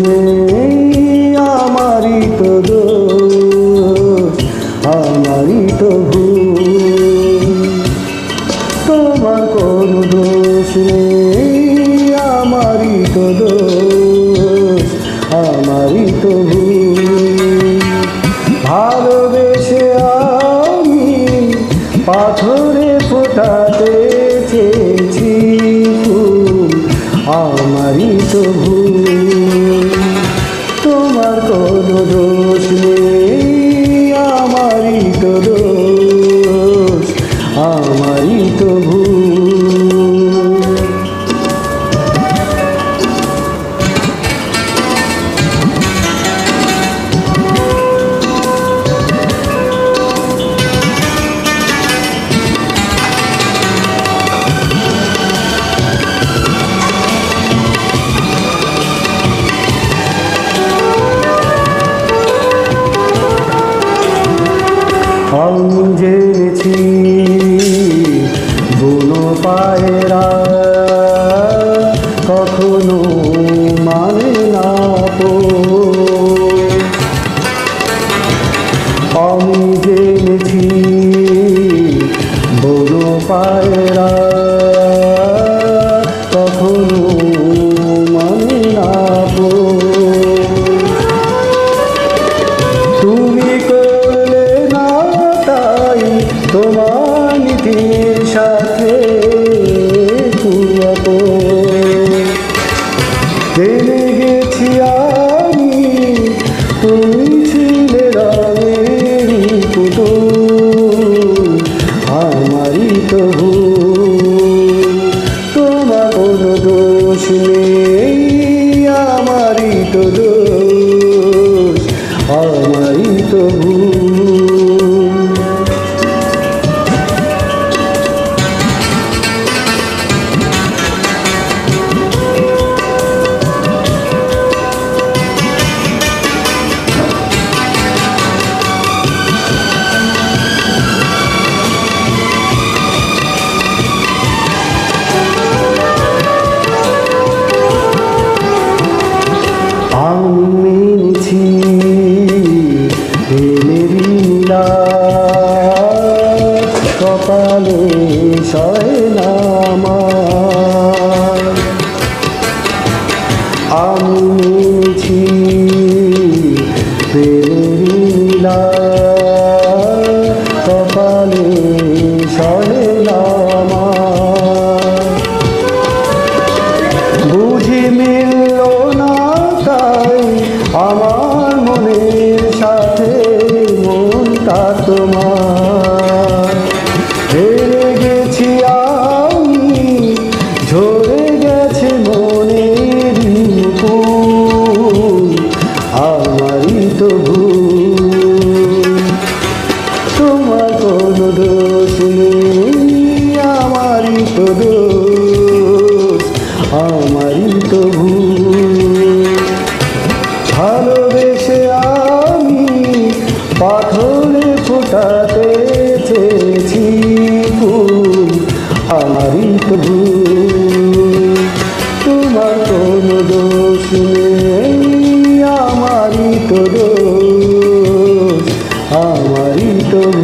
নেই, আমারই তো দোষ, আমারই তো ভুল। তোমার কোনো দোষ নেই, আমারই তো দোষ, আমারই তো ভুল। ভালোবেসে আমি পাথরে ফোটাতে চেয়েছি ফুল, আমারই তো ভুল। তোমার কোনো দোষ নেই, আমারই তো দোষ, আমারই তো ভুল। আমি জেনেছি বুনো পায়রা কখনো মানে না পোষ। আমি জেনেছি বুনো পায়রা কখনো মানে না পোষ। তুমি করলে না তাই তোমার নীতির সাথে জেনে গেছি আমি তুমি ছিলে রঙের পুতুল, আমারই তো ভুল। তোমার কোনো দোষ নেই, আমারই তো দোষ, আমারই তো ভুল। আমি মেনেছি প্রেমেরই নীলা কপালে সয় না আমার। আমি মেনেছি প্রেমেরই নীলা কপালে সয় না আমার। বুঝি মিলল না তাই আমার মনের সাথে মনটা তোমার। হেরে গেছি আমি, ঝরে গেছে মনের ফুল, আমারই তো ভুল। তোমার কোনো দোষ নেই, আমারই তো দোষ, আমারই তো ভুল। ভালোবেসে আমি পাথরে ফোটাতে চেয়েছি ফুল, আমারই তো ভুল। তোমার কোনো দোষ নেই, আমারই তো দোষ, আমারই তো ভুল।